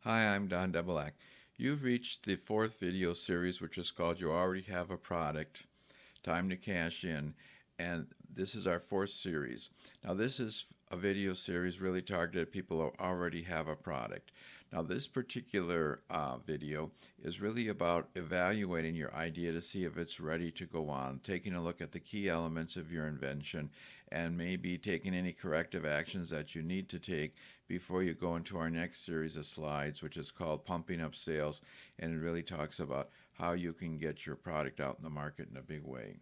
Hi, I'm Don Debelak. You've reached the fourth video series, which is called You Already Have a Product, Time to Cash In, and this is our fourth series. Now, this is a video series really targeted at people who already have a product. Now, this particular video is really about evaluating your idea to see if it's ready to go on, taking a look at the key elements of your invention, and maybe taking any corrective actions that you need to take before you go into our next series of slides, which is called Pumping Up Sales, and it really talks about how you can get your product out in the market in a big way.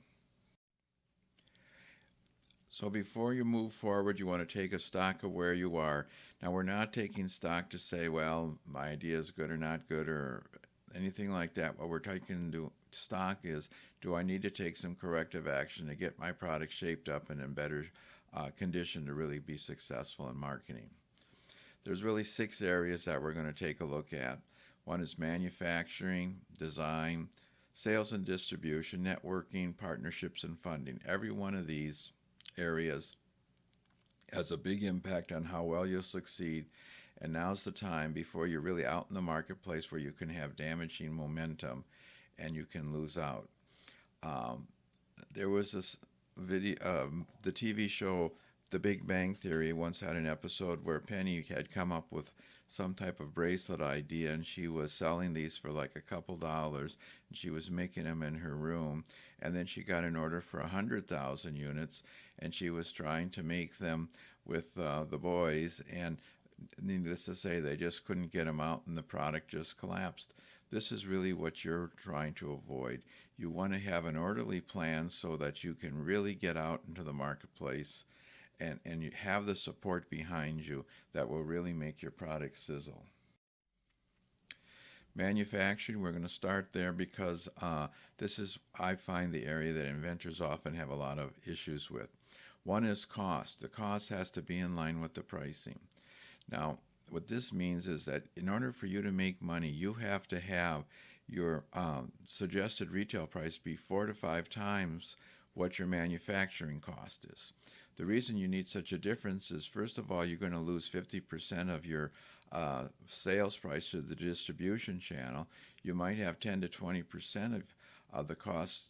So before you move forward, you want to take a stock of where you are. Now, we're not taking stock to say, well, my idea is good or not good or anything like that. What we're taking stock is, do I need to take some corrective action to get my product shaped up and in better condition to really be successful in marketing? There's really six areas that we're going to take a look at. One is manufacturing, design, sales and distribution, networking, partnerships, and funding. Every one of these areas has a big impact on how well you'll succeed. And now's the time before you're really out in the marketplace where you can have damaging momentum and you can lose out. Um, there was this the TV show The Big Bang Theory once had an episode where Penny had come up with some type of bracelet idea, and she was selling these for like a couple dollars, and she was making them in her room, and then she got an order for 100,000 units, and she was trying to make them with the boys, and needless to say, they just couldn't get them out, and the product just collapsed. This is really what you're trying to avoid. You want to have an orderly plan so that you can really get out into the marketplace and you have the support behind you that will really make your product sizzle. Manufacturing, we're going to start there because this is, I find, the area that inventors often have a lot of issues with. One is cost. The cost has to be in line with the pricing. Now, what this means is that in order for you to make money, you have to have your suggested retail price be 4 to 5 times what your manufacturing cost is. The reason you need such a difference is, first of all, you're going to lose 50% of your sales price to the distribution channel. You might have 10 to 20% of the cost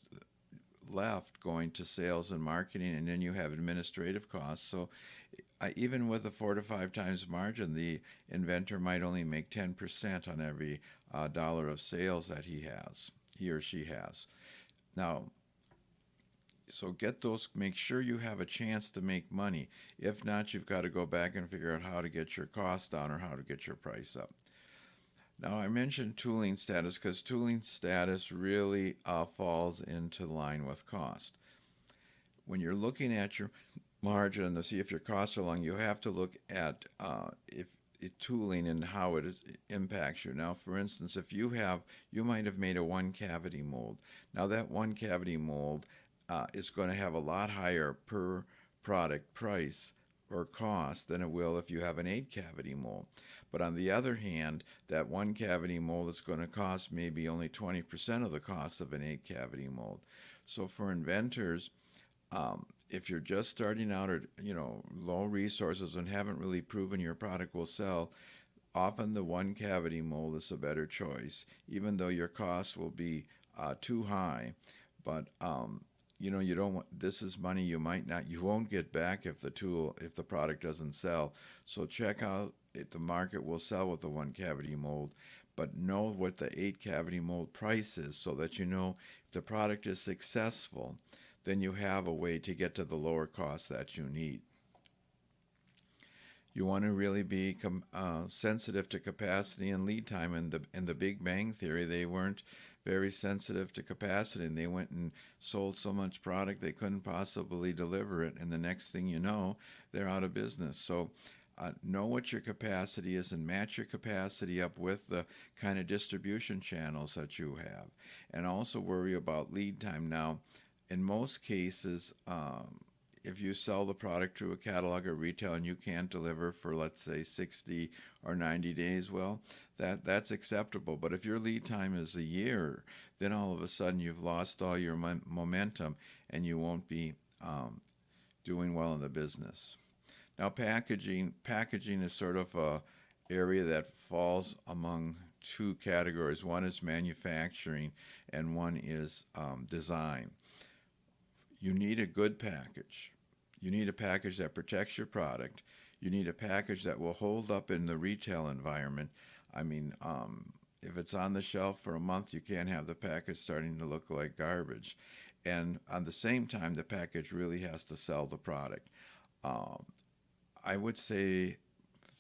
left going to sales and marketing, and then you have administrative costs. So even with a 4 to 5 times margin, the inventor might only make 10% on every dollar of sales that he or she has. Now, so get those, make sure you have a chance to make money. If not, you've got to go back and figure out how to get your costs down or how to get your price up. Now, I mentioned tooling status because tooling status really falls into line with cost. When you're looking at your margin to see if your costs are long, you have to look at if tooling and how impacts you. Now, for instance, if you might have made a one cavity mold. Now, that one cavity mold is going to have a lot higher per product price or cost than it will if you have an 8 cavity mold. But on the other hand, that one cavity mold is going to cost maybe only 20% of the cost of an 8 cavity mold. So for inventors, if you're just starting out or low resources and haven't really proven your product will sell, often the one cavity mold is a better choice, even though your costs will be too high. But you don't want, this is money you won't get back if the product doesn't sell. So check out if the market will sell with the one cavity mold, but know what the 8 cavity mold price is so that you know if the product is successful, then you have a way to get to the lower cost that you need. You want to really be sensitive to capacity and lead time. In the Big Bang Theory, they weren't very sensitive to capacity, and they went and sold so much product they couldn't possibly deliver it, and the next thing you know, they're out of business. So know what your capacity is and match your capacity up with the kind of distribution channels that you have, and also worry about lead time. Now, in most cases, if you sell the product to a catalog or retail and you can't deliver for, let's say, 60 or 90 days, well, that's acceptable. But if your lead time is a year, then all of a sudden you've lost all your momentum and you won't be doing well in the business. Now, packaging is sort of area that falls among two categories. One is manufacturing, and one is design. You need a good package. You need a package that protects your product. You need a package that will hold up in the retail environment. I mean, if it's on the shelf for a month, you can't have the package starting to look like garbage. And at the same time, the package really has to sell the product. Um, I would say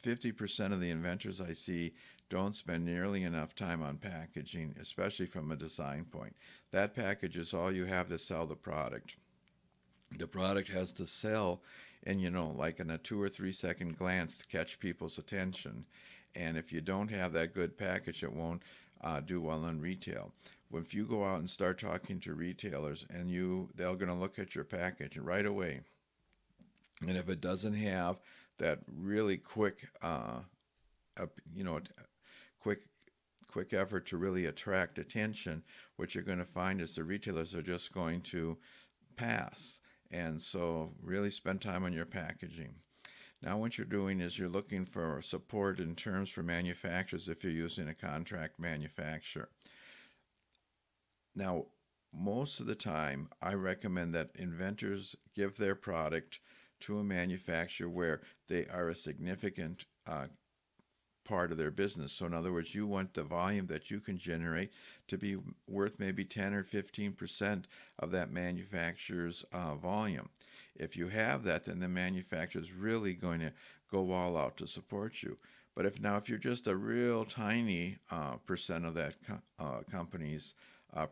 50% of the inventors I see don't spend nearly enough time on packaging, especially from a design point. That package is all you have to sell the product. The product has to sell and like in a 2 or 3 second glance to catch people's attention. And if you don't have that good package, it won't do well in retail. If you go out and start talking to retailers, and they're going to look at your package right away, and if it doesn't have that really quick you know quick quick effort to really attract attention, what you're going to find is the retailers are just going to pass. And so really spend time on your packaging. Now what you're doing is you're looking for support in terms for manufacturers if you're using a contract manufacturer. Now, most of the time, I recommend that inventors give their product to a manufacturer where they are a significant part of their business. So in other words, you want the volume that you can generate to be worth maybe 10 or 15% of that manufacturer's volume. If you have that, then the manufacturer is really going to go all out to support you. But if you're just a real tiny percent of that company's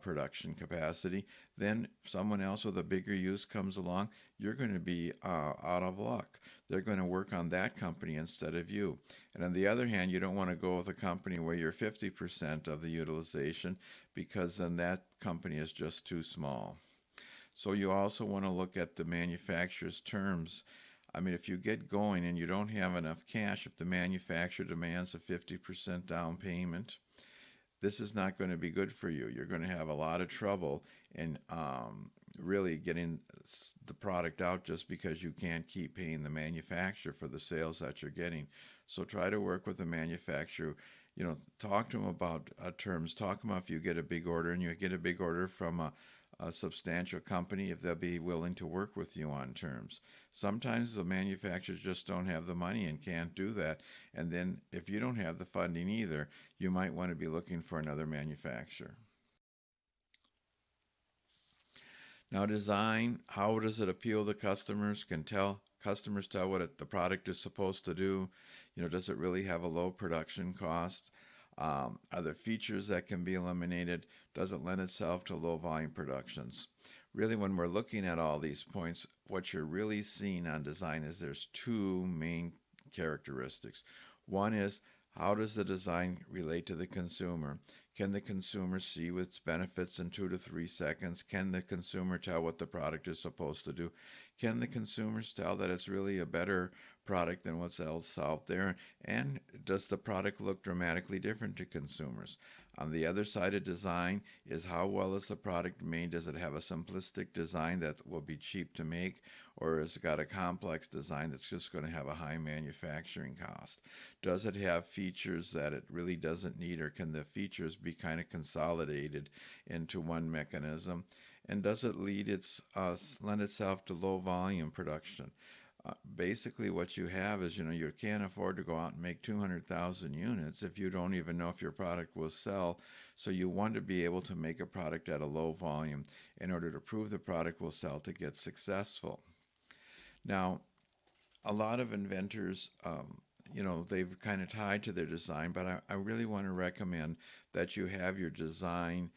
production capacity, then someone else with a bigger use comes along, you're going to be out of luck. They're going to work on that company instead of you. And on the other hand, you don't want to go with a company where you're 50% of the utilization, because then that company is just too small. So you also want to look at the manufacturer's terms. I mean, if you get going and you don't have enough cash, if the manufacturer demands a 50% down payment, this is not going to be good for you. You're going to have a lot of trouble in really getting the product out, just because you can't keep paying the manufacturer for the sales that you're getting. So try to work with the manufacturer. Talk to them about terms. Talk to them if you get a big order, and you get a big order from a substantial company, if they'll be willing to work with you on terms. Sometimes the manufacturers just don't have the money and can't do that. And then if you don't have the funding either, you might want to be looking for another manufacturer. Now, design, how does it appeal to customers? Can customers tell what the product is supposed to do? Does it really have a low production cost? Are there features that can be eliminated? Does it lend itself to low volume productions? Really, when we're looking at all these points, what you're really seeing on design is there's two main characteristics. One is, how does the design relate to the consumer? Can the consumer see its benefits in 2 to 3 seconds? Can the consumer tell what the product is supposed to do? Can the consumers tell that it's really a better product than what's else out there? And does the product look dramatically different to consumers? On the other side of design is, how well is the product made? Does it have a simplistic design that will be cheap to make, or has it got a complex design that's just going to have a high manufacturing cost? Does it have features that it really doesn't need, or can the features be kind of consolidated into one mechanism? And does it lend itself to low volume production? Basically what you have is, you can't afford to go out and make 200,000 units if you don't even know if your product will sell. So you want to be able to make a product at a low volume in order to prove the product will sell to get successful. Now, a lot of inventors, they've kind of tied to their design, but I really want to recommend that you have your design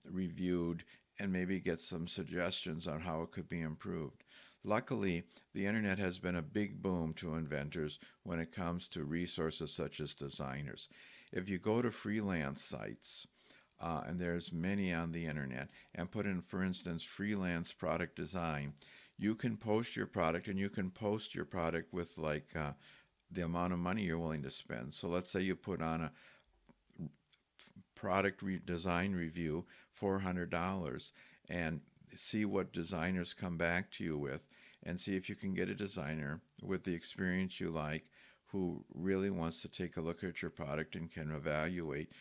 reviewed and maybe get some suggestions on how it could be improved. Luckily, the internet has been a big boom to inventors when it comes to resources such as designers. If you go to freelance sites, and there's many on the internet, and put in, for instance, freelance product design, you can post your product, and you can post your product with the amount of money you're willing to spend. So let's say you put on a product design review, $400, and see what designers come back to you with, and see if you can get a designer with the experience you like, who really wants to take a look at your product and can evaluate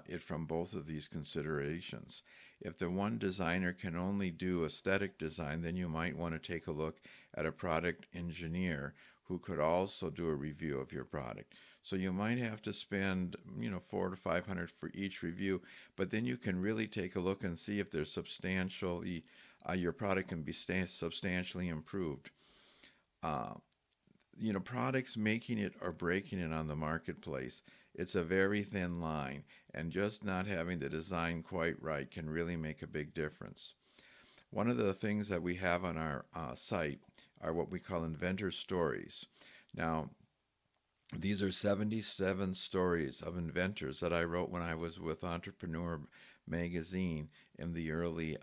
it from both of these considerations. If the one designer can only do aesthetic design, then you might want to take a look at a product engineer who could also do a review of your product. So you might have to spend, $400 to $500 for each review, but then you can really take a look and see if there's substantially your product can be substantially improved. Uh, Products making it or breaking it on the marketplace, it's a very thin line, and just not having the design quite right can really make a big difference. One of the things that we have on our site are what we call inventor stories. Now, these are 77 stories of inventors that I wrote when I was with Entrepreneur magazine in the early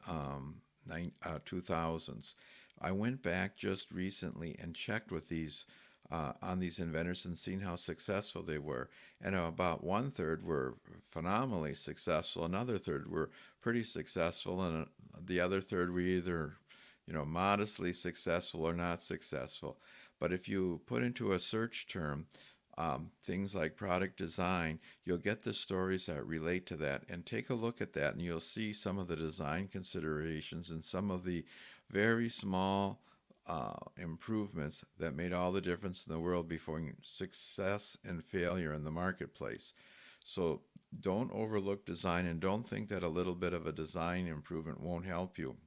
2000s. I went back just recently and checked with these on these inventors and seen how successful they were. And about one third were phenomenally successful, another third were pretty successful, and the other third were either modestly successful or not successful. But if you put into a search term things like product design, you'll get the stories that relate to that. And take a look at that, and you'll see some of the design considerations and some of the very small improvements that made all the difference in the world before success and failure in the marketplace. So don't overlook design, and don't think that a little bit of a design improvement won't help you.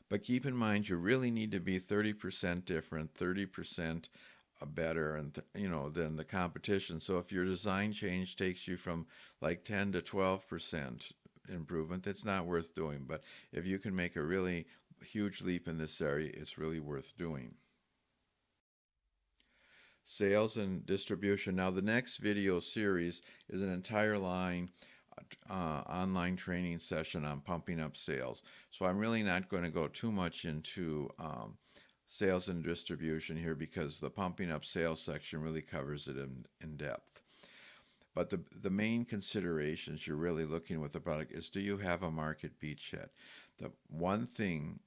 But keep in mind, you really need to be 30% different, 30% better, and than the competition. So if your design change takes you from like 10 to 12% improvement, that's not worth doing. But if you can make a really huge leap in this area, it's really worth doing. Sales and distribution. Now, the next video series is an entire online training session on pumping up sales. So I'm really not going to go too much into sales and distribution here, because the pumping up sales section really covers it in depth. But the main considerations you're really looking with the product is, do you have a market beachhead? The one thing,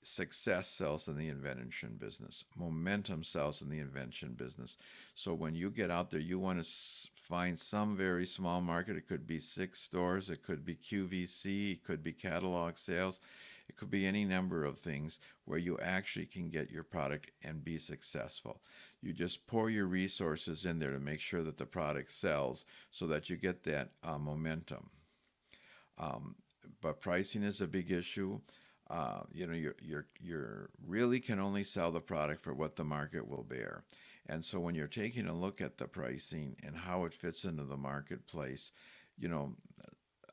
success sells in the invention business. Momentum sells in the invention business. So when you get out there, you want to find some very small market. It could be 6 stores. It could be QVC. It could be catalog sales. It could be any number of things where you actually can get your product and be successful. You just pour your resources in there to make sure that the product sells so that you get that momentum. But pricing is a big issue. You really can only sell the product for what the market will bear. And so when you're taking a look at the pricing and how it fits into the marketplace,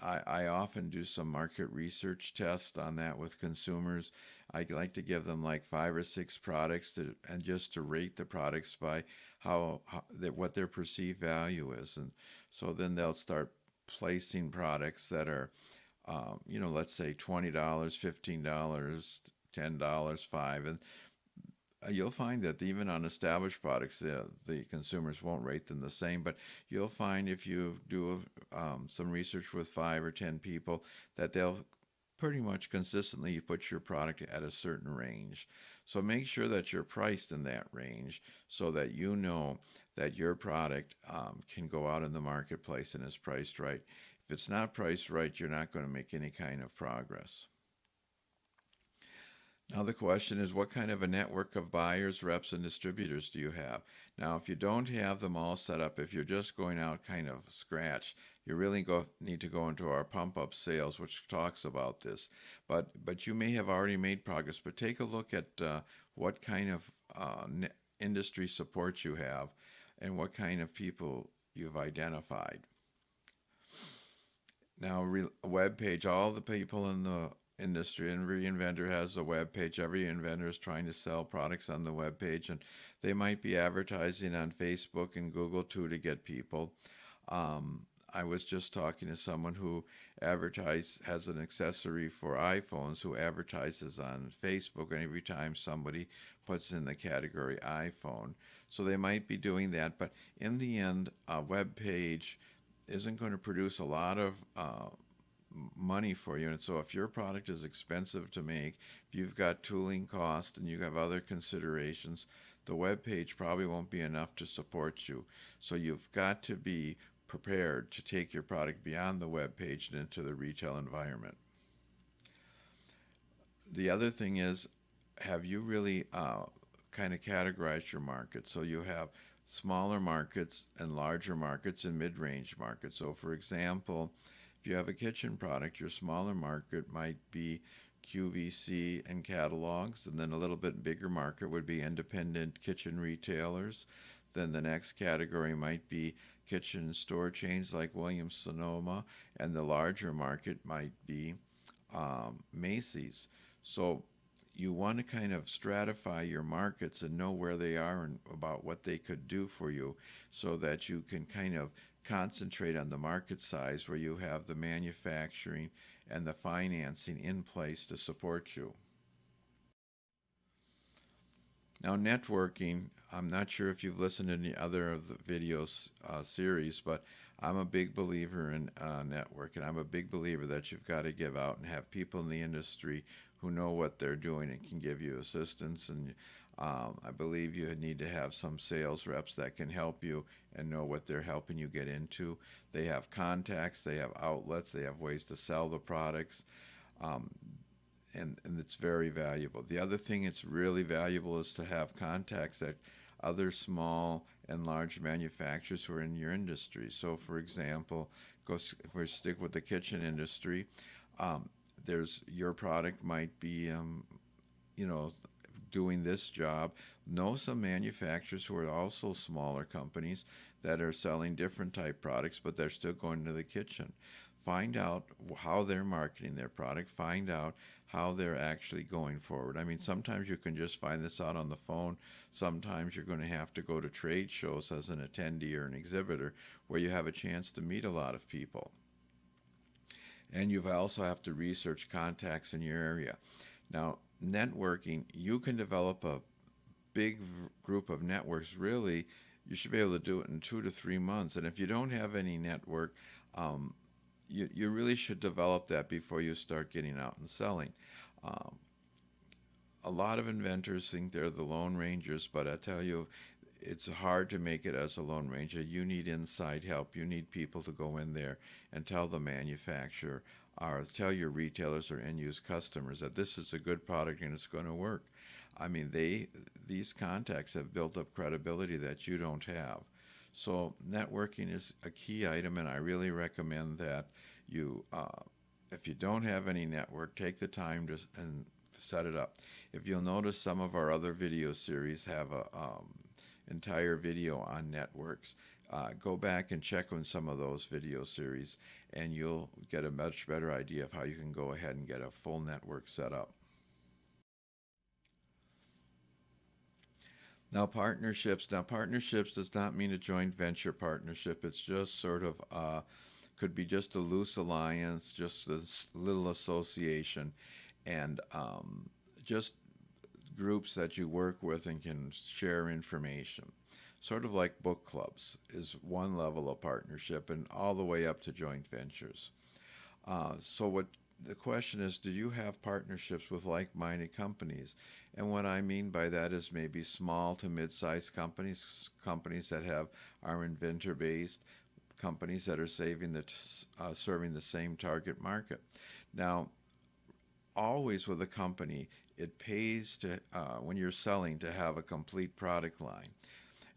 I often do some market research tests on that with consumers. I like to give them like 5 or 6 products and just to rate the products by what their perceived value is. And so then they'll start placing products that are let's say $20, $15, $10, $5, and you'll find that even on established products, the consumers won't rate them the same. But you'll find if you do some research with 5 or 10 people, that they'll pretty much consistently put your product at a certain range. So make sure that you're priced in that range so that you know that your product can go out in the marketplace and is priced right. If it's not priced right, you're not going to make any kind of progress. Now the question is, what kind of a network of buyers, reps, and distributors do you have? Now, if you don't have them all set up, if you're just going out kind of scratch, you really need to go into our pump up sales, which talks about this. But you may have already made progress. But take a look at what kind of industry support you have and what kind of people you've identified. Now, a web page, all the people in the industry, and every inventor has a web page. Every inventor is trying to sell products on the web page, and they might be advertising on Facebook and Google too to get people. I was just talking to someone who has an accessory for iPhones, who advertises on Facebook, and every time somebody puts in the category iPhone. So they might be doing that, but in the end, a web page isn't going to produce a lot of money for you. And so if your product is expensive to make, if you've got tooling cost and you have other considerations, the web page probably won't be enough to support you. So you've got to be prepared to take your product beyond the web page and into the retail environment. The other thing is, have you really kind of categorized your market? So you have smaller markets and larger markets and mid-range markets. So for example, if you have a kitchen product, your smaller market might be QVC and catalogs, and then a little bit bigger market would be independent kitchen retailers. Then the next category might be kitchen store chains like Williams Sonoma, and the larger market might be Macy's. So you want to kind of stratify your markets and know where they are and about what they could do for you, so that you can kind of concentrate on the market size where you have the manufacturing and the financing in place to support you. Now, networking, I'm not sure if you've listened to any other of the videos series, but I'm a big believer in networking. I'm a big believer that you've got to give out and have people in the industry who know what they're doing and can give you assistance. And I believe you need to have some sales reps that can help you and know what they're helping you get into. They have contacts, they have outlets, they have ways to sell the products. Um, and it's very valuable. The other thing it's really valuable is to have contacts at other small and large manufacturers who are in your industry. So, for example, if we stick with the kitchen industry, there's your product might be, you know, doing this job. Know some manufacturers who are also smaller companies that are selling different type products, but they're still going to the kitchen. Find out how they're marketing their product. Find out how they're actually going forward. I mean, sometimes you can just find this out on the phone. Sometimes you're going to have to go to trade shows as an attendee or an exhibitor where you have a chance to meet a lot of people. And you also have to research contacts in your area. Now, networking, you can develop a big group of networks. Really, you should be able to do it in 2 to 3 months. And if you don't have any network, you really should develop that before you start getting out and selling. Um, a lot of inventors think they're the Lone Rangers, but I tell you, it's hard to make it as a Lone Ranger. You need inside help. You need people to go in there and tell the manufacturer or tell your retailers or end-use customers that this is a good product and it's going to work. I mean, these contacts have built up credibility that you don't have. So networking is a key item, and I really recommend that you, if you don't have any network, take the time to and set it up. If you'll notice, some of our other video series have a entire video on networks. Go back and check on some of those video series, and you'll get a much better idea of how you can go ahead and get a full network set up. Now, partnerships. Now, partnerships does not mean a joint venture partnership. It's just sort of could be just a loose alliance, just a little association, and just groups that you work with and can share information. Sort of like book clubs is one level of partnership, and all the way up to joint ventures. So what the question is, do you have partnerships with like-minded companies? And what I mean by that is maybe small to mid-sized companies, companies that are inventor-based, companies that are serving the same target market. Now, always with a company, it pays to when you're selling to have a complete product line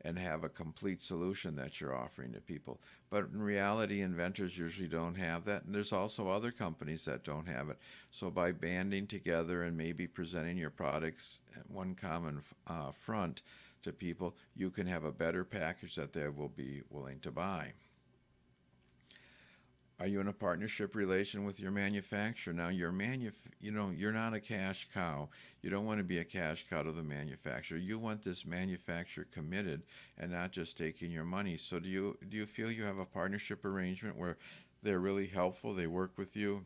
and have a complete solution that you're offering to people. But in reality, inventors usually don't have that, and there's also other companies that don't have it. So by banding together and maybe presenting your products at one common front to people, you can have a better package that they will be willing to buy. Are you in a partnership relation with your manufacturer? Now, you're not a cash cow. You don't want to be a cash cow to the manufacturer. You want this manufacturer committed and not just taking your money. So do you feel you have a partnership arrangement where they're really helpful, they work with you,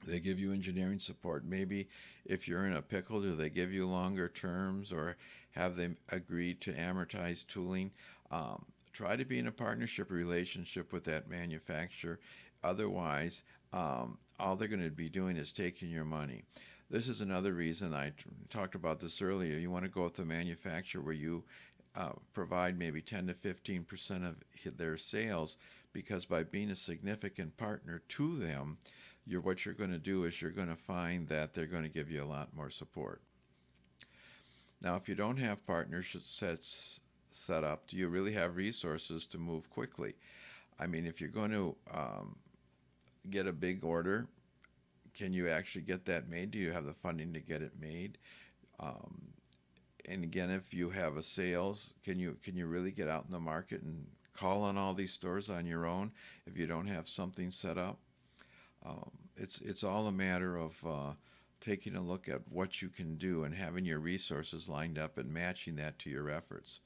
they give you engineering support? Maybe if you're in a pickle, do they give you longer terms, or have they agreed to amortize tooling? Try to be in a partnership relationship with that manufacturer. Otherwise, all they're going to be doing is taking your money. This is another reason I talked about this earlier. You want to go with the manufacturer where you provide maybe 10 to 15% of their sales, because by being a significant partner to them, what you're going to do is you're going to find that they're going to give you a lot more support. Now, if you don't have partnerships set up, do you really have resources to move quickly? I mean, if you're going to get a big order, can you actually get that made? Do you have the funding to get it made? And again, if you have a sales, can you really get out in the market and call on all these stores on your own if you don't have something set up? It's all a matter of taking a look at what you can do and having your resources lined up and matching that to your efforts.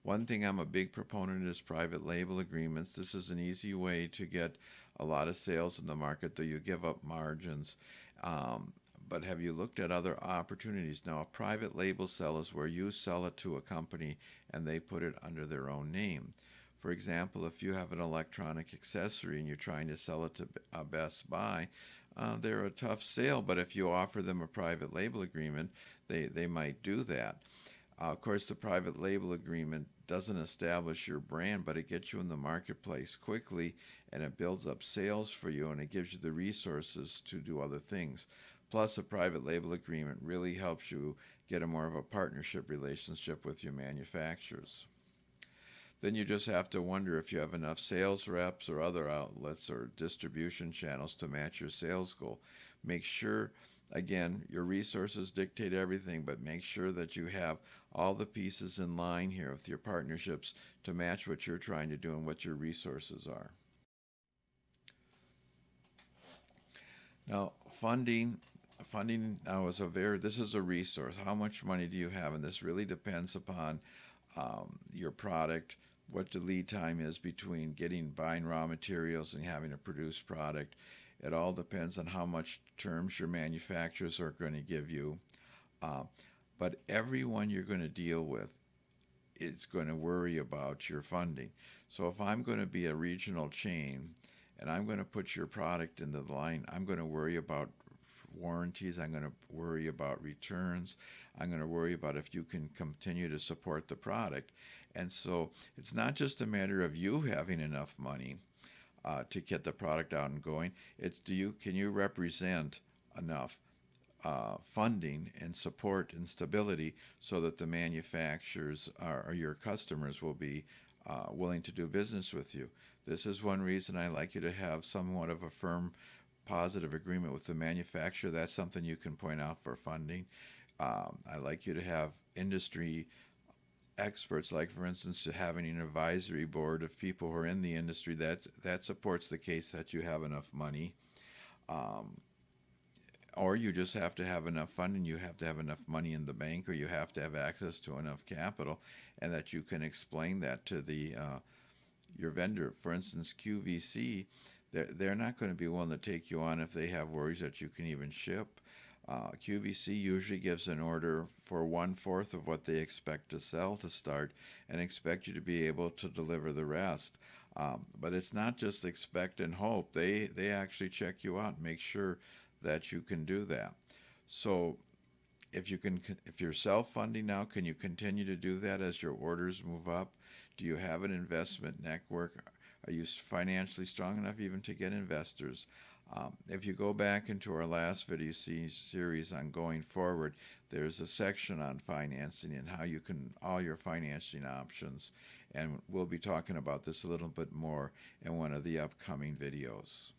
One thing I'm a big proponent is private label agreements. This is an easy way to get a lot of sales in the market, though you give up margins. But have you looked at other opportunities? Now, a private label sell is where you sell it to a company and they put it under their own name. For example, if you have an electronic accessory and you're trying to sell it to Best Buy, they're a tough sale, but if you offer them a private label agreement, they might do that. Of course, the private label agreement doesn't establish your brand, but it gets you in the marketplace quickly, and it builds up sales for you, and it gives you the resources to do other things. Plus, a private label agreement really helps you get a more of a partnership relationship with your manufacturers. Then you just have to wonder if you have enough sales reps or other outlets or distribution channels to match your sales goal. Make sure, again, your resources dictate everything, but make sure that you have all the pieces in line here with your partnerships to match what you're trying to do and what your resources are. Now, funding now is this is a resource. How much money do you have? And this really depends upon your product, what the lead time is between buying raw materials and having a produced product. It all depends on how much terms your manufacturers are going to give you. But everyone you're going to deal with is going to worry about your funding. So if I'm going to be a regional chain and I'm going to put your product into the line, I'm going to worry about warranties, I'm going to worry about returns, I'm going to worry about if you can continue to support the product. And so it's not just a matter of you having enough money to get the product out and going. It's can you represent enough funding and support and stability so that the manufacturers or your customers will be willing to do business with you. This is one reason I like you to have somewhat of a firm positive agreement with the manufacturer. That's something you can point out for funding. I like you to have industry experts, like for instance having an advisory board of people who are in the industry that supports the case that you have enough money. Or you just have to have enough funding. You have to have enough money in the bank, or you have to have access to enough capital, and that you can explain that to your vendor. For instance, QVC, they're not going to be willing to take you on if they have worries that you can even ship. QVC usually gives an order for 1/4 of what they expect to sell to start, and expect you to be able to deliver the rest. But it's not just expect and hope. They actually check you out and make sure that you can do that. So if you're self-funding now, can you continue to do that as your orders move up? Do you have an investment network? Are you financially strong enough even to get investors? If you go back into our last video series on going forward, there's a section on financing and all your financing options, and we'll be talking about this a little bit more in one of the upcoming videos.